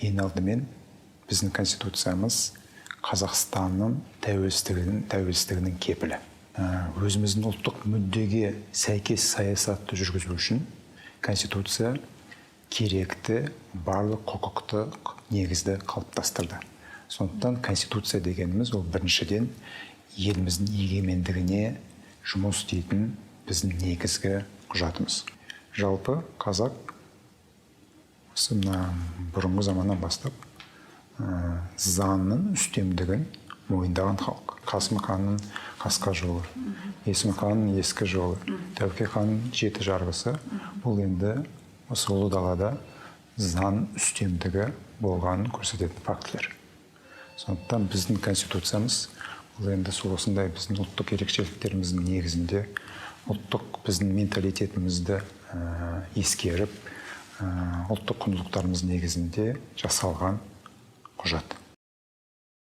Ең алдымен біздің конституциямыз Қазақстанның тәуелсіздігінің кепілі. Өзіміздің ұлттық мүддеге сәйкес саясатты жүргізу үшін конституция керекті барлық құқықтық негізді қалыптастырды. Сондықтан конституция дегеніміз ол біріншіден еліміздің егемендігіне жұмыс істейтін біздің негізгі құжатымыз. Жалпы қазақ бұрынғы заманнан бастап заңның үстемдігін мойындаған халық. Қасым ханның қасқа жолы, Есім ханның ескі жолы, Тәуке ханның жеті жарғысы бұл енді осы ұлы далада заң үстемдігі болғанын көрсететін фактілер. Сондықтан біздің конституциямыз бұл енді осындай біздің ұлттық ерекшеліктеріміздің негізінде ұлттық біздің менталитетімізді ескеріп, ұлттық құндылықтарымыз негізінде жасалған құжат.